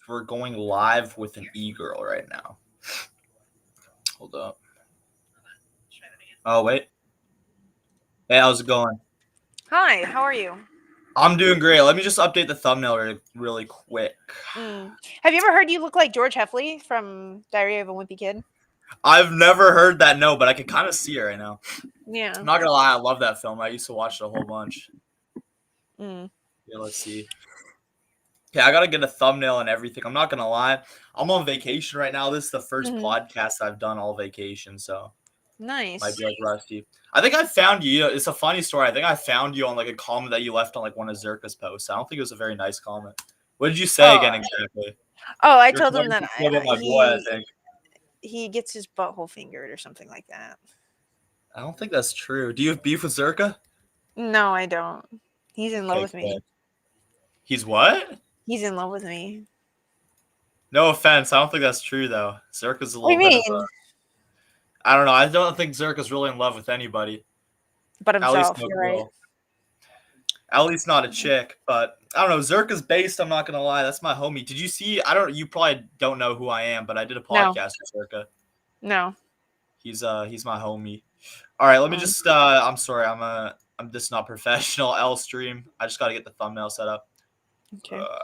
we're going live with an e-girl right now. Hold up. Oh, wait. Hey, how's it going? Hi, how are you? I'm doing great. Let me just update the thumbnail really quick. Have you ever heard you look like George Heffley from Diary of a Wimpy Kid? I've never heard that, no, but I can kind of see it right now. I'm Yeah. not gonna lie, I love that film. I used to watch it a whole bunch. Mm. Yeah, let's see. Okay, I gotta get a thumbnail and everything. I'm not gonna lie. I'm on vacation right now. This is the first Hmm. podcast I've done all vacation, so might Nice. be like rusty. I think I found you. It's a funny story. I think I found you on like a comment that you left on like one of Zerka's posts. I don't think it was a very nice comment. What did you say Oh, again exactly? I You're told him talking that about my boy, I he think. he gets his butthole fingered or something like that. I don't think that's true. Do you have beef with Zerka? No, I don't. He's in love Okay, with me. good. He's what? He's in love with me. No offense. I don't think that's true though. Zerka's a What do little you bit of mean? a. I don't know. I don't think Zerka's really in love with anybody. But At least himself, no you're right. girl. At least not a chick. But I don't know. Zerka's based. I'm not gonna lie. That's my homie. Did you see? I don't. You probably don't know who I am, but I did a No, podcast with Zerka. no. He's my homie. All right. Let me Um, just. I'm sorry. I'm just not professional. L stream. I just got to get the thumbnail set up. okay. Uh,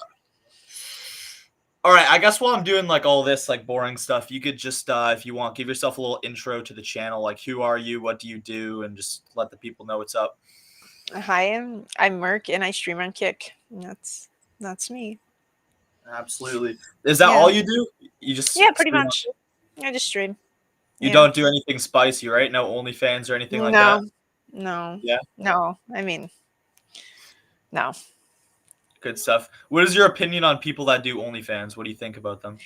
all right. I guess while I'm doing like all this like boring stuff, you could just, if you want, give yourself a little intro to the channel. Like, who are you? What do you do? And just let the people know what's up. Hi, I'm Merc, and I stream on Kick. And that's me. Absolutely. Is that Yeah, all you do? You just yeah, pretty stream on. much. I just stream. You Yeah. don't do anything spicy, right? No OnlyFans or anything like that. No, no, Yeah. no. I mean, no. Good stuff. What is your opinion on people that do OnlyFans? What do you think about them?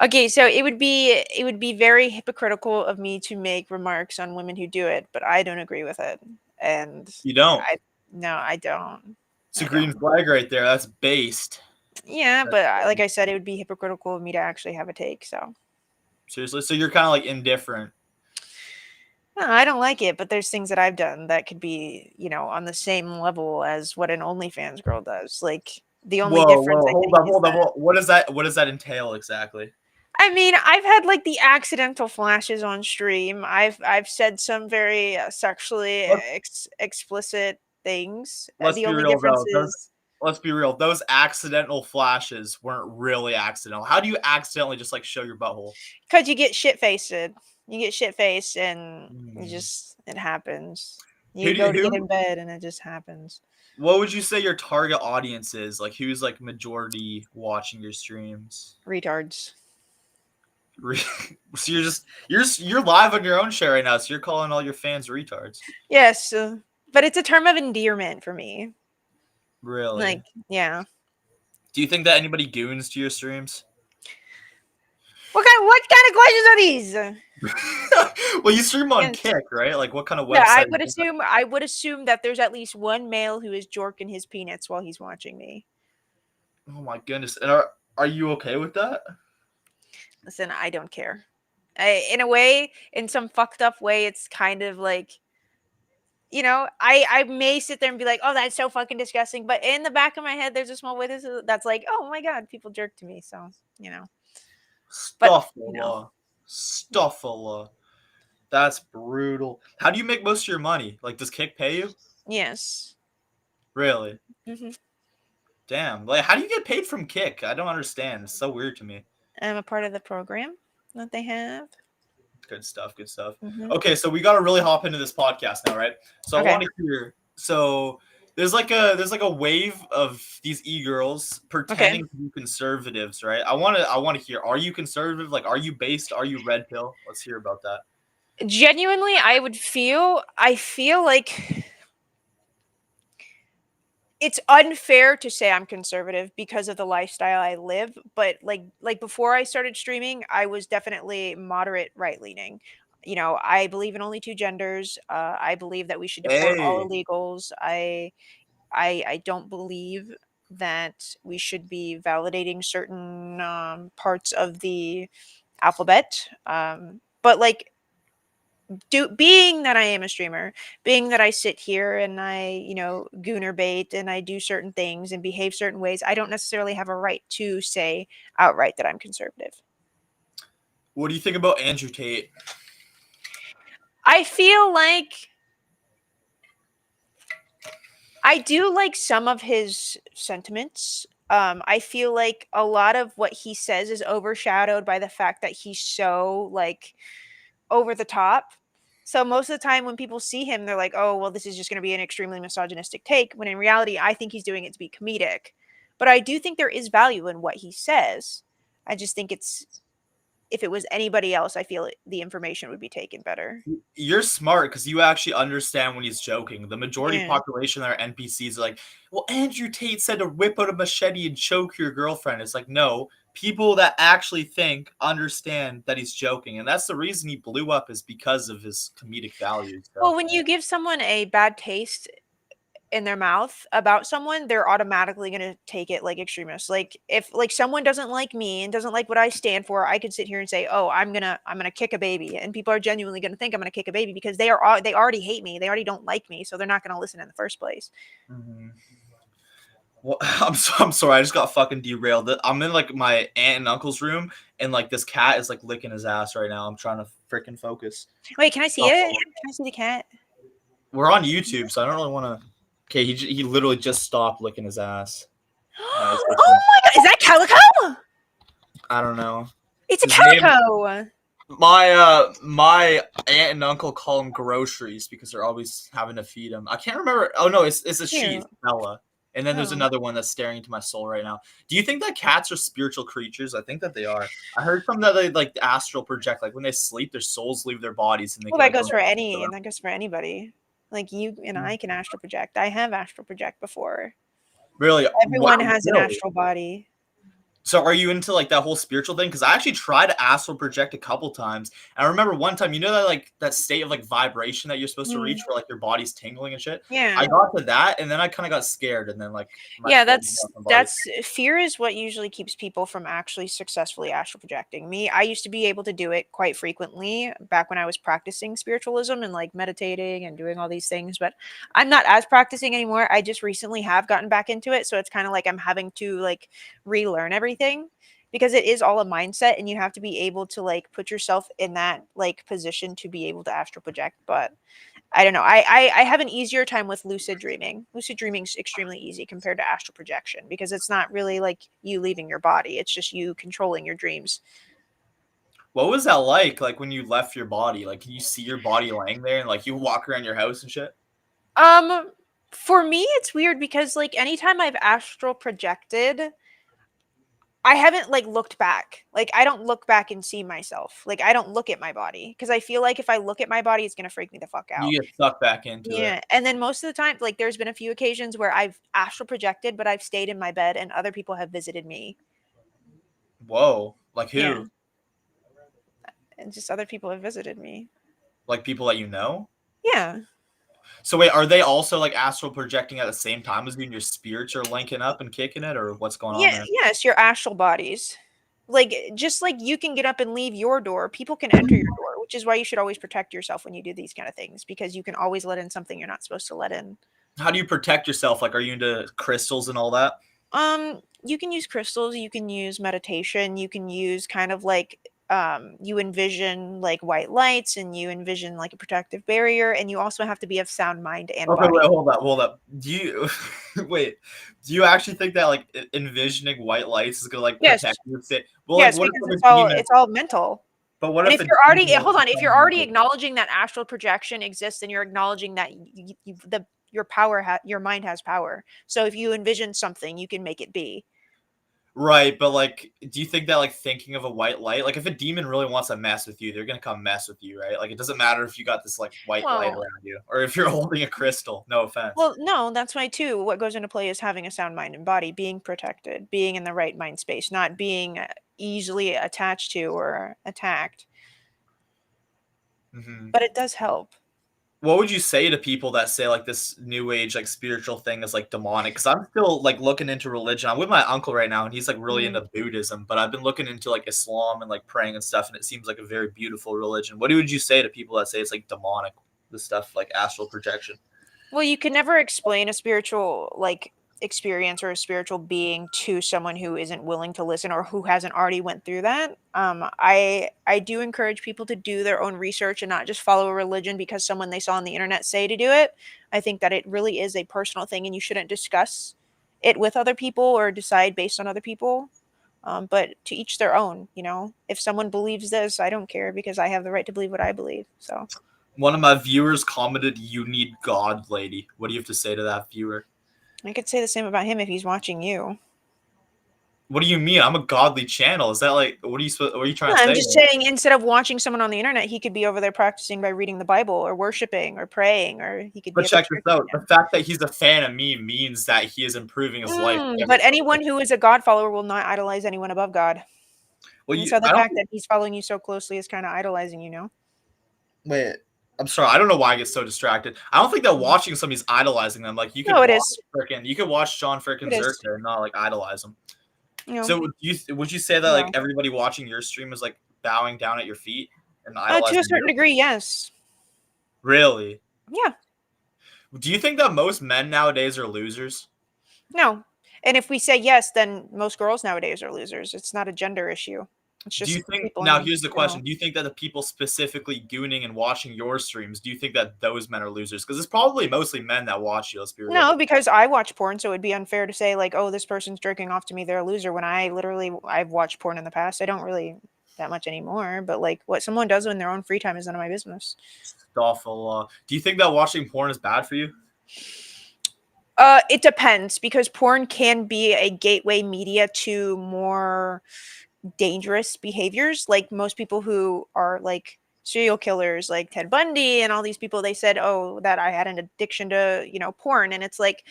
Okay, so it would be very hypocritical of me to make remarks on women who do it, but I don't agree with it. And You don't. I no, I don't. It's a I green don't. flag right there. That's based. Yeah, That's but like I said, it would be hypocritical of me to actually have a take. So seriously. So you're kind of like indifferent. no, I don't like it, but there's things that I've done that could be, on the same level as what an OnlyFans girl does. Like the only Whoa, difference whoa, I hold think up, is hold up. that What does that? What does that entail exactly? I mean, I've had like the accidental flashes on stream. I've said some very sexually Let's explicit things. let's The be only real difference though. is Let's be real. Those accidental flashes weren't really accidental. How do you accidentally just like show your butthole? because you get shit faced. You get shit faced, and Hmm. it happens. Who You do you, go to get who? in bed, and it just happens. What would you say your target audience is? Like, who's like majority watching your streams? Retards. So you're live on your own show right now. So you're calling all your fans retards. Yes, but it's a term of endearment for me. Really? Like, yeah. Do you think that anybody goons to your streams? What kind of questions are these? Well, you stream on Yes. Kick, right? Like, what kind of Yeah, website is that? I would assume that there's at least one male who is jorking his peanuts while he's watching me. Oh my goodness! And are you okay with that? Listen, I don't care. In a way, in some fucked up way, it's kind of like, I may sit there and be like, "Oh, that's so fucking disgusting," but in the back of my head, there's a small way that's like, "Oh my god, people jerk to me." So, but Stuffala, stuffala. That's brutal. How do you make most of your money? Like, does Kick pay you? yes. Really? Hmm. Damn. Like, how do you get paid from Kick? I don't understand. It's so weird to me. I'm a part of the program that they have. Good stuff. Good stuff. Hmm. Okay, so we got to really hop into this podcast now, right? So I Okay. want to hear. So there's like a wave of these e-girls Okay. pretending to be conservatives, right? I want to hear. Are you conservative? Like, are you based? Are you red pill? Let's hear about that. Genuinely, I feel like it's unfair to say I'm conservative because of the lifestyle I live, but like before I started streaming, I was definitely moderate right leaning. I believe in only two genders. I believe that we should deport all Hey, illegals. I don't believe that we should be validating certain parts of the alphabet. But like being that I am a streamer, being that I sit here and I, gooner bait and I do certain things and behave certain ways, I don't necessarily have a right to say outright that I'm conservative. What do you think about Andrew Tate? I feel like I do like some of his sentiments. I feel like a lot of what he says is overshadowed by the fact that he's so like over the top. So most of the time when people see him, they're like, "Oh, well, this is just going to be an extremely misogynistic take." When in reality, I think he's doing it to be comedic. But I do think there is value in what he says. I just think it's if it was anybody else, I feel the information would be taken better. You're smart because you actually understand when he's joking. The majority Yeah. population that are NPCs are like, well, Andrew Tate said to whip out a machete and choke your girlfriend. It's like, no, people that actually think understand that he's joking. And that's the reason he blew up is because of his comedic value. So Well, when you give someone a bad taste in their mouth about someone, they're automatically going to take it like extremists. Like if like someone doesn't like me and doesn't like what I stand for, I could sit here and say, "Oh, I'm going to kick a baby." And people are genuinely going to think I'm going to kick a baby because they already hate me. They already don't like me, so they're not going to listen in the first place. Mhm. Well, I'm sorry. I just got fucking derailed. I'm in like my aunt and uncle's room, and like this cat is like licking his ass right now. I'm trying to freaking focus. Wait, can I see it? Can I see the cat? We're on YouTube, so I don't really want to. Okay, he literally just stopped licking his ass. Now he's Oh licking. my god, is that calico? I don't know. It's a His name. calico. My aunt and uncle call him groceries because they're always having to feed him. I can't remember. Oh no, it's a she, Cute. Bella. And then there's Oh. another one that's staring into my soul right now. Do you think that cats are spiritual creatures? I think that they are. I heard something that they like astral project. Like when they sleep, their souls leave their bodies and they Well, can that like goes go. for that goes for anybody. Like you and I can astral project. I have astral project before. Really? Everyone Wow, has an really? astral body. So are you into like that whole spiritual thing? Because I actually tried to astral project a couple times. And I remember one time, you know that like that state of like vibration that you're supposed to reach Mm, where like your body's tingling and shit. I yeah. got to that, and then I kind of got scared, and then like my Yeah, soul left my body. that's fear is what usually keeps people from actually successfully astral projecting. Me, I used to be able to do it quite frequently back when I was practicing spiritualism and like meditating and doing all these things, but I'm not as practicing anymore. I just recently have gotten back into it, so it's kind of like I'm having to like relearn everything because it is all a mindset and you have to be able to like put yourself in that like position to be able to astral project, but I don't know. I have an easier time with lucid dreaming. Lucid dreaming is extremely easy compared to astral projection because it's not really like you leaving your body. It's just you controlling your dreams. What was that like? Like when you left your body? Like can you see your body laying there and like you walk around your house and shit? Um, for me, it's weird because like anytime I've astral projected, I haven't like looked back. Like I don't look back and see myself. Like I don't look at my body because I feel like if I look at my body, it's gonna freak me the fuck out. You get sucked back into it. Yeah, and then most of the time, like, there's been a few occasions where I've astral projected, but I've stayed in my bed and other people have visited me. Whoa. Like Yeah, who? and just other people have visited me. Like people that you know? Yeah. So wait, are they also like astral projecting at the same time as you and your spirits are linking up and kicking it, or what's going on Yeah, there? yes, your astral bodies. Like, just like you can get up and leave your door, people can enter your door, which is why you should always protect yourself when you do these kind of things because you can always let in something you're not supposed to let in. How do you protect yourself? Like, are you into crystals and all that? You can use crystals, you can use meditation, you can use kind of like you envision like white lights and you envision like a protective barrier and you also have to be of sound mind and Okay, wait, body. hold up, hold up. Do you wait? Do you actually think that like envisioning white lights is gonna like protect Yes. you? Well, like, Yes, what because if a demon? it's all mental. But what And if if a you're already demon hold on, if comes you're in, already like, acknowledging that astral projection exists and you're acknowledging that your power your mind has power. So if you envision something, you can make it be. right? But like, do you think that like thinking of a white light, like if a demon really wants to mess with you, they're gonna come mess with you, right? Like it doesn't matter if you got this like white light Well, around you or if you're holding a crystal. No offense. Well, no, that's why too. What goes into play is having a sound mind and body, being protected, being in the right mind space, not being easily attached to or attacked. Hmm. But it does help. What would you say to people that say like this new age like spiritual thing is like demonic? Because I'm still like looking into religion. I'm with my uncle right now, and he's like really Mm. into Buddhism. But I've been looking into like Islam and like praying and stuff, and it seems like a very beautiful religion. What would you say to people that say it's like demonic? The stuff like astral projection. Well, you can never explain a spiritual like experience or a spiritual being to someone who isn't willing to listen or who hasn't already went through that. I do encourage people to do their own research and not just follow a religion because someone they saw on the internet say to do it. I think that it really is a personal thing, and you shouldn't discuss it with other people or decide based on other people. But to each their own, you know. If someone believes this, I don't care because I have the right to believe what I believe. So One of my viewers commented, "You need God, lady." What do you have to say to that viewer? I could say the same about him if he's watching you. What do you mean? I'm a godly channel. Is that like what are you trying No, to I'm say? just saying instead of watching someone on the internet, he could be over there practicing by reading the Bible or worshiping or praying, or he could be But at the check this church. out. The fact that he's a fan of me means that he is improving his life every But single day. anyone who is a God follower will not idolize anyone above God. Well, And you so the I don't fact that he's following you so closely is kind of idolizing, you know? wait. I'm sorry. I don't know why I get so distracted. I don't think that Mhm. watching somebody's idolizing them. Like No, it is. you could watch John frickin' It is. Zerka and not like idolize him. No, So would you say that like no. everybody watching your stream is like bowing down at your feet and idolizing To a certain you? degree, yes. Really? Yeah, Do you think that most men nowadays are losers? no. And if we say yes, then most girls nowadays are losers. It's not a gender issue. It's Do you just think people now in here's the general. question. Do you think that the people specifically gooning and watching your streams, do you think that those men are losers? Because it's probably mostly men that watch you, let's be real. No, because I watch porn, so it'd be unfair to say like, "Oh, this person's jerking off to me, they're a loser." When I've watched porn in the past. I don't really that much anymore, but like what someone does in their own free time is none of my business. Awful. Do you think that watching porn is bad for you? It depends because porn can be a gateway media to more dangerous behaviors. Like most people who are like serial killers, like Ted Bundy and all these people, they said, "Oh, that I had an addiction to, porn." And it's like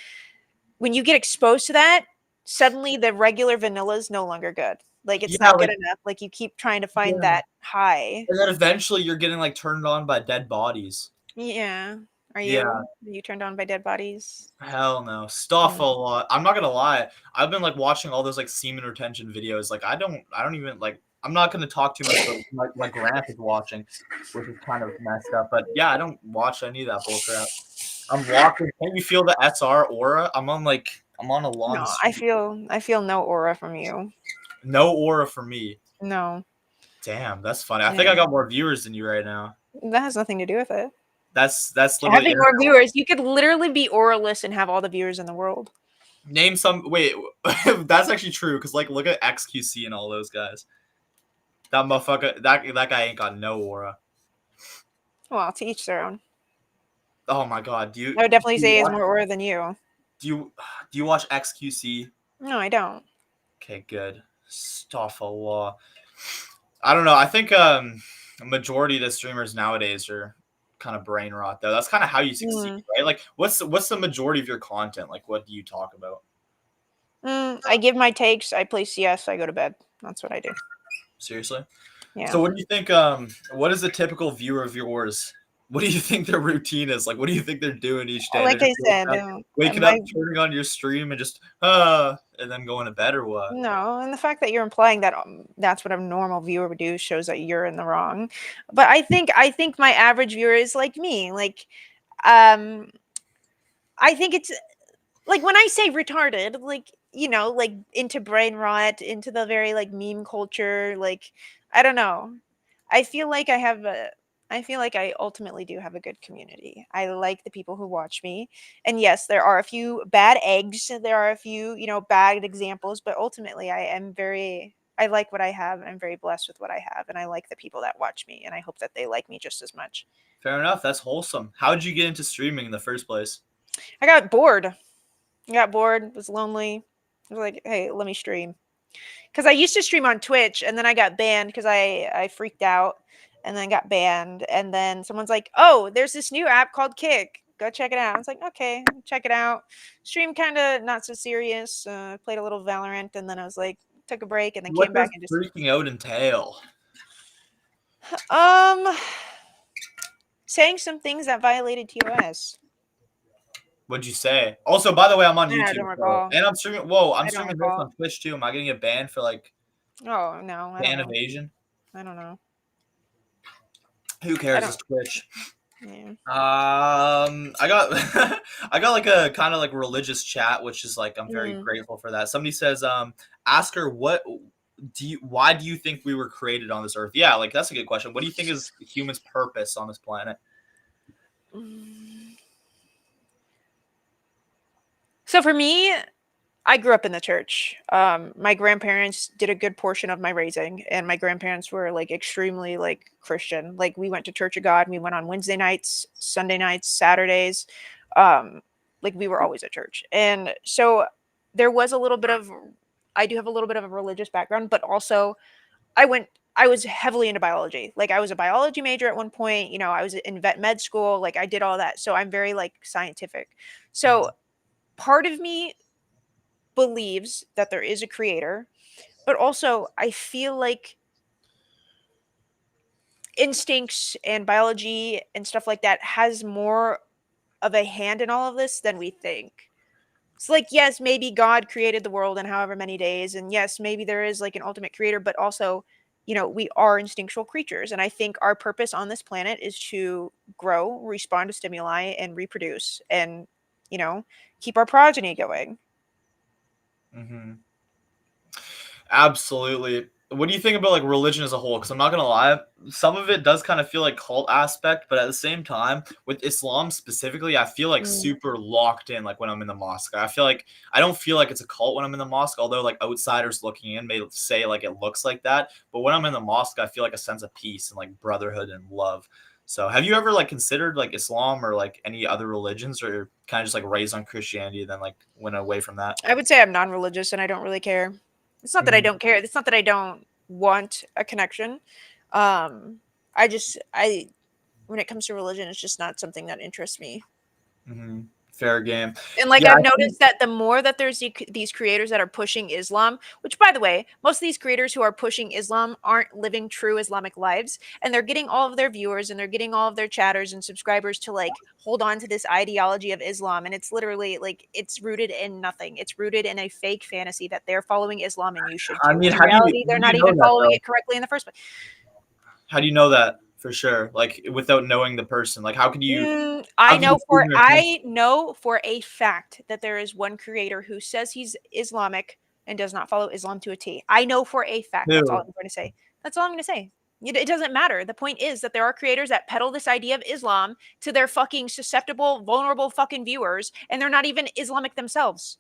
when you get exposed to that, suddenly the regular vanilla is no longer good. Like it's Yeah, not good like enough. Like you keep trying to find yeah. that high. And then eventually you're getting like turned on by dead bodies. Yeah. Are you? Yeah. Are you turned on by dead bodies? Hell no. Stuff Mm. a lot. I'm not gonna lie. I've been like watching all those like semen retention videos. Like I don't even like I'm not gonna talk too much about my grandp is watching, which is kind of messed up. But yeah, I don't watch any of that bullcrap. I'm walking. Can't you feel the SR aura? I'm on a long No, I street. feel no aura from you. No aura for me. No. Damn, that's funny. I think I Yeah. got more viewers than you right now. That has nothing to do with it. That's literally Having internet. more viewers, you could literally be auraless and have all the viewers in the world. Name some. Wait, that's actually true. Cause like, look at XQC and all those guys. That motherfucker. That guy ain't got no aura. Well, to each their own. Oh my god. I would definitely Do you say he has watch more aura than you. do you do you watch XQC? No, I don't. Okay, good. Astaghfirullah. I don't know. I think a majority of the streamers nowadays are kind of brain rot though. That's kind of how you succeed, Mm. right? Like, what's the majority of your content? Like, what do you talk about? I give my takes. I play CS. I go to bed. That's what I do. Seriously. Yeah. So what do you think? What is a typical viewer of yours? What do you think their routine is? Like, what do you think they're doing each day? They're Like just I said, waking up, my turning on your stream, and just and then going to bed or what? no, and the fact that you're implying that that's what a normal viewer would do shows that you're in the wrong. But I think my average viewer is like me. Like, um, I think it's like when I say retarded, like like into brain rot, into the very like meme culture. Like, I don't know. I feel like I have a. I feel like I ultimately do have a good community. I like the people who watch me. And yes, there are a few bad eggs. There are a few, bad examples, but ultimately I like what I have. And I'm very blessed with what I have. And I like the people that watch me. And I hope that they like me just as much. Fair enough. That's wholesome. How did you get into streaming in the first place? I got bored. I got bored, was lonely. I was like, hey, let me stream. Because I used to stream on Twitch and then I got banned because I freaked out and then got banned. And then someone's like, oh, there's this new app called Kick. Go check it out. I was like, okay, check it out. Stream kind of not so serious. Played a little Valorant and then I was like, took a break and then What came back does and just freaking out entail? um saying some things that violated TOS. What'd you say? Also, by the way, I'm on I YouTube, don't recall. and I'm streaming. Whoa, I'm I don't streaming this recall. on Twitch too. Am I gonna get banned for like Oh no, I don't ban know. evasion? I don't know. Who I cares? don't. It's Twitch. Yeah. I got I got like a kind of like religious chat, which is like I'm very Mm. grateful for that. Somebody says, ask her why do you think we were created on this earth? Yeah, like that's a good question. What do you think is humans' purpose on this planet? So for me, I grew up in the church. My grandparents did a good portion of my raising, and my grandparents were like extremely like Christian. Like we went to Church of God, and we went on Wednesday nights, Sunday nights, Saturdays. Um, like we were always at church, and so there was a little bit of. I do have a little bit of a religious background, but also I went. I was heavily into biology. Like I was a biology major at one point. You know, I was in vet med school. Like I did all that, so I'm very like scientific. So part of me believes that there is a creator, but also I feel like instincts and biology and stuff like that has more of a hand in all of this than we think. It's like, yes, maybe God created the world in however many days, and yes, maybe there is like an ultimate creator, but also, you know, we are instinctual creatures. And I think our purpose on this planet is to grow, respond to stimuli, and reproduce and, you know, keep our progeny going. Mm-hmm. Absolutely. What do you think about like religion as a whole? Because I'm not gonna lie, some of it does kind of feel like cult aspect, but at the same time, with Islam specifically, I feel like Mm. super locked in. Like when I'm in the mosque, I feel like I don't feel like it's a cult when I'm in the mosque. Although like outsiders looking in may say like it looks like that, but when I'm in the mosque, I feel like a sense of peace and like brotherhood and love. So, have you ever like considered like Islam or like any other religions, or kind of just like raised on Christianity, and then like went away from that? I would say I'm non-religious and I don't really care. It's not that I Mhm. don't care. It's not that I don't want a connection. Um, I when it comes to religion, it's just not something that interests me. Mhm. Fair game. And like Yeah, I've I think noticed that the more that there's these creators that are pushing Islam, which by the way, most of these creators who are pushing Islam aren't living true Islamic lives, and they're getting all of their viewers and they're getting all of their chatters and subscribers to like hold on to this ideology of Islam, and it's literally like it's rooted in nothing. It's rooted in a fake fantasy that they're following Islam and you should I too. mean, When in reality, how they're do you not know even that following though? it correctly in the first place. How do you know that for sure? Like without knowing the person, like how can you prove their intention? I know for a fact that there is one creator who says he's Islamic and does not follow Islam to a T. I know for a fact. That's all Who? I'm going to say. That's all I'm going to say. It doesn't matter. The point is that there are creators that peddle this idea of Islam to their fucking susceptible, vulnerable fucking viewers, and they're not even Islamic themselves.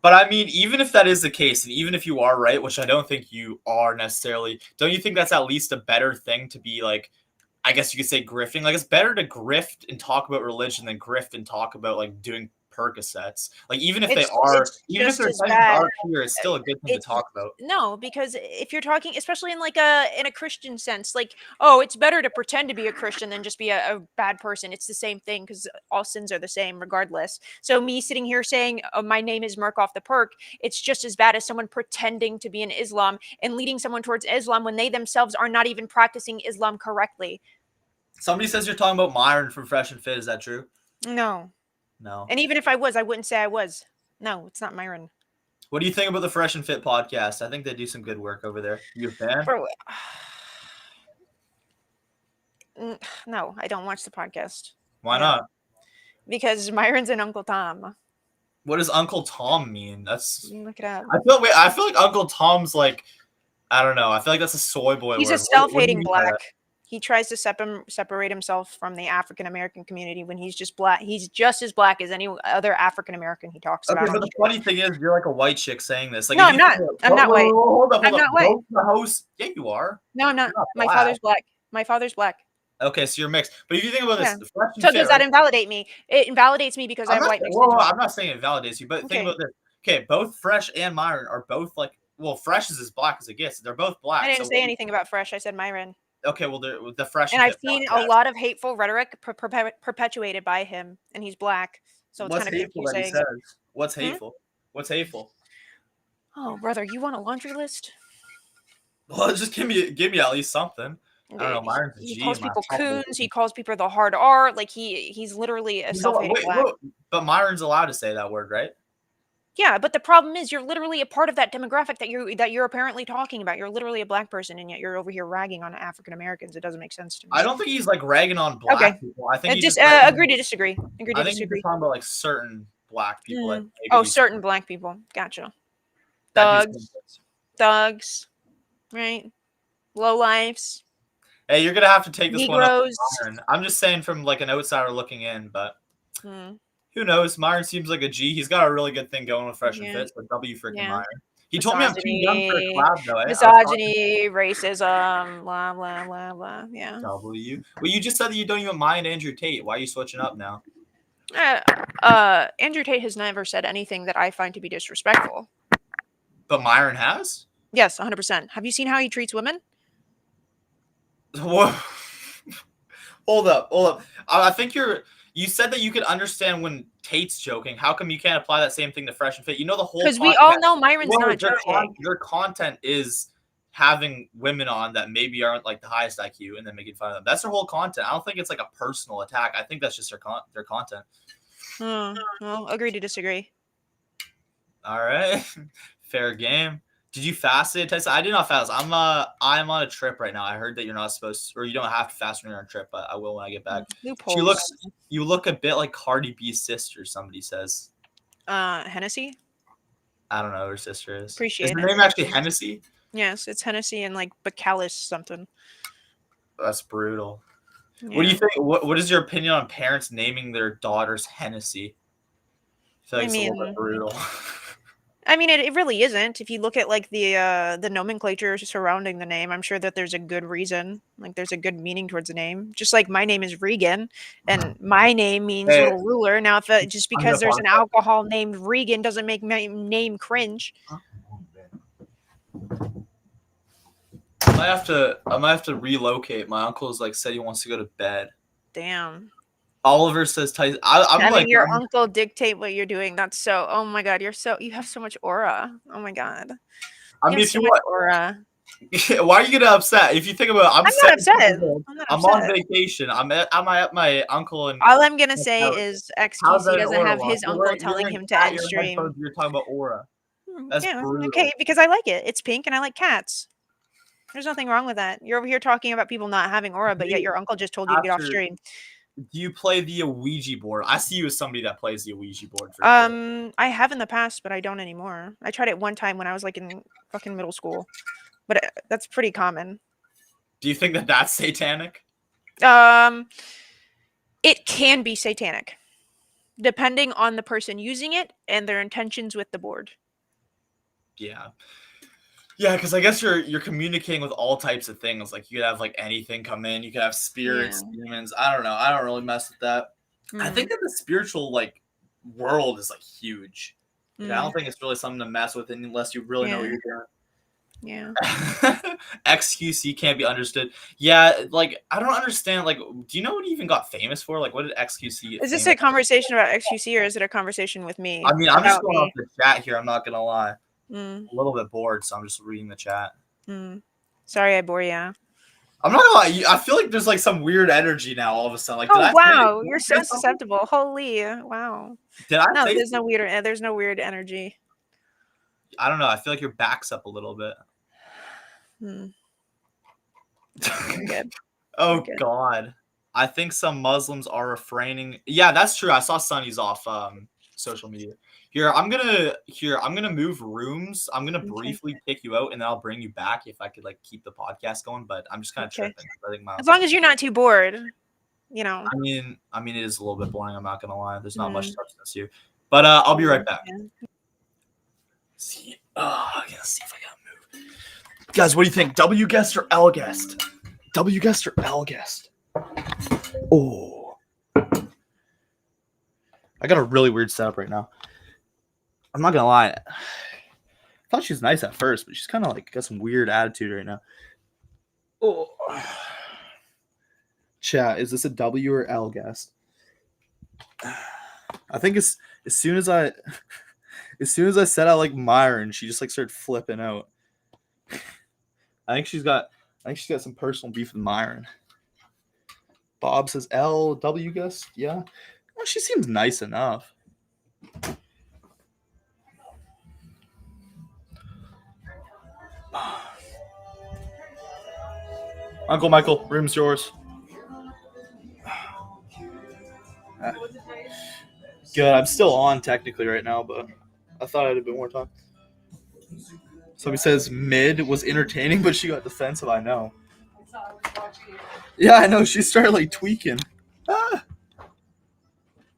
But I mean, even if that is the case, and even if you are right, which I don't think you are necessarily, don't you think that's at least a better thing to be like? I guess you could say grifting. Like it's better to grift and talk about religion than grift and talk about like doing Percocets. Like It's even if just their as intentions bad. are clear, it's still a good thing to It's talk about. no, because if you're talking, especially in like a Christian sense, like, oh, it's better to pretend to be a Christian than just be a bad person. It's the same thing because all sins are the same regardless. So me sitting here saying, oh, my name is Mark off the perk, it's just as bad as someone pretending to be an Islam and leading someone towards Islam when they themselves are not even practicing Islam correctly. Somebody says you're talking about Myron from Fresh and Fit. Is that true? No. No. And even if I was, I wouldn't say I was. No, it's not Myron. What do you think about the Fresh and Fit podcast? I think they do some good work over there. You a fan? Bro, no, I don't watch the podcast. Why I don't. not? Because Myron's an Uncle Tom. What does Uncle Tom mean? That's Look it up. I feel like Uncle Tom's like I don't know. I feel like that's a soy boy He's a word. What do you self-hating mean by that? black. He tries to separate himself from the African American community when he's just black. He's just as black as any other African American he talks Okay, about on but the the show. funny thing is, you're like a white chick saying this. Like, No, if I'm you think not. I'm not white. I'm hold up. not white. Go to the host. Yeah, you are. No, I'm not. You're not My black. father's black. My father's black. Okay, so you're mixed. But if you think about this, Yeah. the Fresh and So Fit, does that right? invalidate me? It invalidates me because I I'm have not. white mixed Whoa, into me. I'm not saying it validates you, but think Okay. about this. Okay, both Fresh and Myron are both like. Well, Fresh is as black as it gets. They're both I black. didn't say anything about Fresh. I said Myron. Okay, well, the Fresh And and I've Fit seen a podcast. lot of hateful rhetoric perpetuated by him, and he's black, so it's What's kind of hateful that he confusing. says? What's Hmm? hateful? What's hateful? Oh, brother, you want a laundry list? Well, just give me at least something. I don't know. Myron's a He G calls in my people top coons. He rating. calls people the hard R. Like he's literally a self-hating Wait, black. but Myron's allowed to say that word, right? Yeah, but the problem is you're literally a part of that demographic that you're apparently talking about. You're literally a black person, and yet you're over here ragging on African Americans. It doesn't make sense to I me. don't think he's like ragging on Okay, black people. I think he's just just ragging agree on, to disagree. Agree to I think he's just disagree. talking about like certain black people that Mm. maybe Oh, he's certain black people. Gotcha. that do some Thugs, things. thugs, right? Low lives, Hey, you're gonna have to take this one up with Negroes. Myron. I'm just saying from like an outsider looking in, but Hmm. who knows? Myron seems like a G. He's got a really good thing going with Fresh and Yeah, Fit, so W freaking yeah. Myron. He told me I'm too young for a Misogyny, collab though, eh? I was talking misogyny, racism, blah blah blah blah. Yeah. W. Well, you just said that you don't even mind Andrew Tate. Why are you switching up now? Andrew Tate has never said anything that I find to be disrespectful. But Myron has? Yes, 100%. Have you seen how he treats women? Whoa. Hold up. I think you said that you could understand when Tate's joking. How come you can't apply that same thing to Fresh and Fit? You know the whole Because we content. all know Myron's not Their, joking. their content is having women on that maybe aren't like the highest IQ and then making fun of them. That's their whole content. I don't think it's like a personal attack. I think that's just their content. Well, agree to disagree. All right. Fair game. Did you fast it, Tyson? I did not fast. I'm on a trip right now. I heard that you're not supposed to, or you don't have to fast when you're on a trip, but I will when I get back. Loopholes. You look a bit like Cardi B's sister, somebody says. Hennessy? I don't know who her sister is. Appreciate Is her it. name actually Hennessy? Yes, it's Hennessy and like Bacallus something. That's brutal. Yeah. What do you think? What is your opinion on parents naming their daughters Hennessy? I feel like it's a little bit brutal. I mean, it really isn't. If you look at like the nomenclature surrounding the name, I'm sure that there's a good reason. Like there's a good meaning towards the name. Just like my name is Regan, and my name means Hey, little ruler. Now, if just I'm because gonna there's pause an that. alcohol named Regan doesn't make my name cringe. I might have to relocate. My uncle's like said he wants to go to bed. Damn. Oliver says Tyson. I'm Having like your uncle dictate what you're doing. That's so. Oh my god, you have so much aura. Oh my god. I mean, You have if so you much want, aura. why are you getting upset? If you think about it, I'm not upset. I'm not I'm on upset. vacation. I'm at my uncle and All I'm gonna say is how's that XQC an doesn't aura have lock? his uncle telling him to end Your stream. headphones. You're talking about aura. That's Yeah, brutal. okay, because I like it. It's pink and I like cats. There's nothing wrong with that. You're over here talking about people not having aura, but yet your uncle just told you to get off After, stream. do you play the Ouija board? I see you as somebody that plays the Ouija board for sure. I have in the past, but I don't anymore. I tried it one time when I was like in fucking middle school, but that's pretty common. Do you think that that's satanic? It can be satanic, depending on the person using it and their intentions with the board. Yeah. Yeah, because I guess you're communicating with all types of things. Like you could have like anything come in. You could have spirits, demons. I don't know. I don't really mess with that. I think that the spiritual like world is like huge. Like, I don't think it's really something to mess with unless you really know what you're doing. Yeah. XQC can't be understood. Yeah, like I don't understand. Like, do you know what he even got famous for? Like, what did XQC get Is this famous a conversation about XQC or is it a conversation with me? for? I mean, I'm just about going me? off the chat here. I'm not gonna lie. Mm, A little bit bored, so I'm just reading the chat. Sorry, I bore ya. I'm not gonna lie. I feel like there's like some weird energy now. All of a sudden, like, Oh wow, did you're I so say something? susceptible. Holy wow. Did I No, say there's something? there's no weird energy. I don't know. I feel like your back's up a little bit. You're good. Oh Okay. God. I think some Muslims are refraining. Yeah, that's true. I saw Sonny's off social media. I'm gonna move rooms. I'm gonna briefly kick you out and then I'll bring you back if I could like keep the podcast going, but I'm just kind of tripping. I think As long as you're not too bored, you know. I mean it is a little bit boring, I'm not gonna lie. There's not much substance here. But I'll be right back. See, I gotta see if I gotta move. Guys, what do you think? W guest or L guest? W guest or L guest? Oh. I got a really weird setup right now. I'm not gonna lie. I thought she was nice at first, but she's kind of like got some weird attitude right now. Oh. Chat, is this a W or L guest? I think as soon as I said I like Myron, she just like started flipping out. I think she's got I think she's got some personal beef with Myron. Bob says LW Gus. Yeah. Well, she seems nice enough. Uncle Michael, room's yours. Good. I'm still on technically right now, but I thought I had a bit more time. Somebody says mid was entertaining, but she got defensive. I know. Yeah, I know. She started like tweaking. Ah.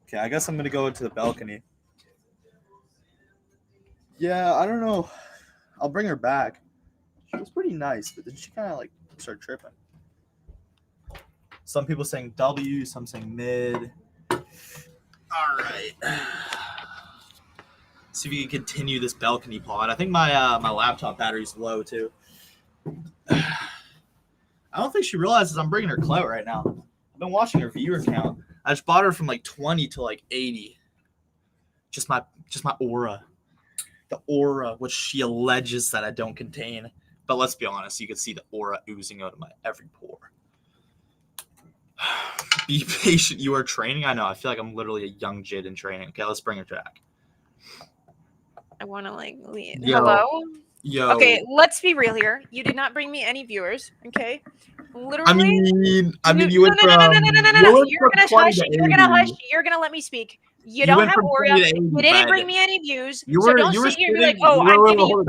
Okay, I guess I'm gonna go into the balcony. Yeah, I don't know. I'll bring her back. She was pretty nice, but then she kind of like started tripping. Some people saying W, some saying mid. All right. See if we can continue this balcony pod. I think my my laptop battery's low too. I don't think she realizes I'm bringing her clout right now. I've been watching her viewer count. I just bought her from like 20 to like 80. Just my aura. The aura, which she alleges that I don't contain. But let's be honest, you can see the aura oozing out of my every pore. Be patient, you are training. I know, I feel like I'm literally a young Jid in training. Okay, let's bring her back. I want to like leave. Yo. Hello? Yo. Okay, let's be real here. You did not bring me any viewers, okay? Literally. I mean, you went from You're gonna hush. You're gonna hush. 80. You're gonna let me speak. You You don't went have from aura. 20 to 80, You didn't bring bud. me any views. You So were don't you were sit here and be sitting. like, "Oh, I'm giving you."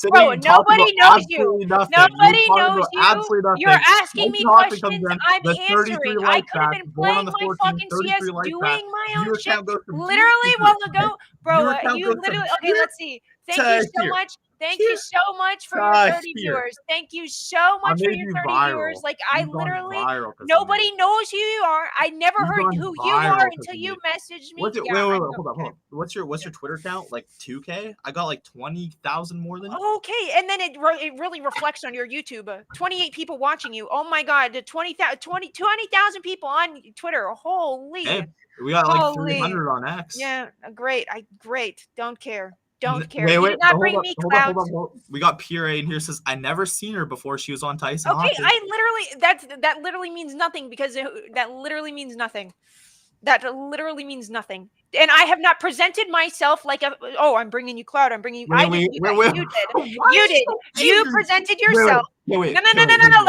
Bro, nobody knows you. Nobody knows you. Absolutely nothing. You're asking me Mike Johnson comes questions. in, I'm the 33 answering. I like could have that, been born playing on the my 14th, fucking 33 CS, like doing that. my own Viewer shit. count goes from Literally, here while ago, bro, Viewer count you goes from literally. Okay, here let's see. Thank you so here. much. Thank Here you so much for your to 30 here. viewers. Thank you so much for made your you 30 viral. viewers. Like, I You've gone literally, viral 'cause of me. nobody knows who you are. I never You've heard gone who you viral are 'cause until of you me. messaged me. What's it? Yeah, Wait, I know, hold up. okay. What's your Twitter count? Like 2K? I got like 20,000 more than you. Okay, and then it really reflects on your YouTube. 28 people watching you. Oh my God, the 20,000 people on Twitter. Holy. Hey, we got like Holy. 300 on X. Yeah, great. Great. Don't care. Don't care. Wait, You did not bring hold me up, clout. hold up. We got Pure A in here says I never seen her before she was on Tyson. Okay, Hawkins. I literally that literally means nothing because that literally means nothing. That literally means nothing. And I have not presented myself like I'm bringing you clout. I'm bringing you. I didn't do that. You did. You did. You presented yourself. No. Let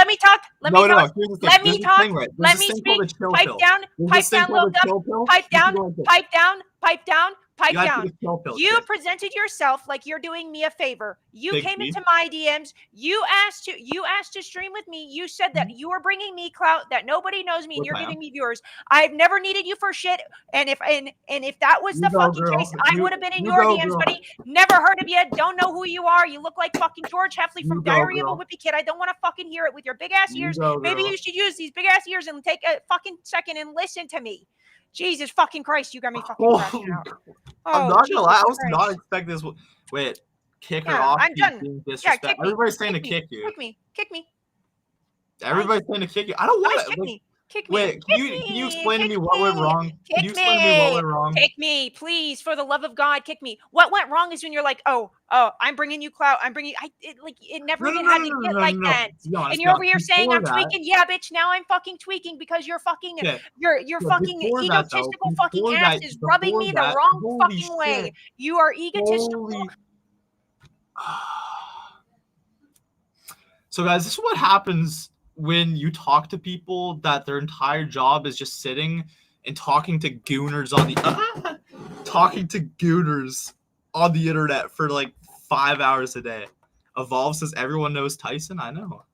me talk. Let me talk. Let me talk. Let me speak. Pipe down. Pipe down, little dumb. Pipe down. Pipe down. Pipe down. Pipe down. You presented yourself like you're doing me a favor. You came into my DMs. You asked to stream with me. You said that you were bringing me clout, that nobody knows me, and you're giving me viewers. I've never needed you for shit. And if that was the fucking case, I would have been in your DMs, buddy. Never heard of you. Don't know who you are. You look like fucking George Heffley from Diary of a Whippy Kid. I don't want to fucking hear it with your big ass ears. Maybe you should use these big ass ears and take a fucking second and listen to me. Jesus fucking Christ, you got me fucking crashing out. I'm not gonna lie, I was not expecting this. Wait, kick her off. I'm done. Yeah, kick me. Everybody's saying to kick you. Kick me. Everybody's saying to kick you. I don't want to. Kick me. Wait, can you explain to me what went wrong? Can you explain to me what went wrong? Kick me, please, for the love of God, kick me. What went wrong is when you're like, oh, I'm bringing you clout. I'm bringing. It never even had to get like that. And you're over here saying I'm tweaking. Yeah, bitch. Now I'm fucking tweaking because you're fucking. Your fucking egotistical fucking ass is rubbing me the wrong fucking way. You are egotistical. So, guys, this is what happens when you talk to people that their entire job is just sitting and talking to gooners on the internet for like 5 hours a day. Evolve says everyone knows Tyson. I know.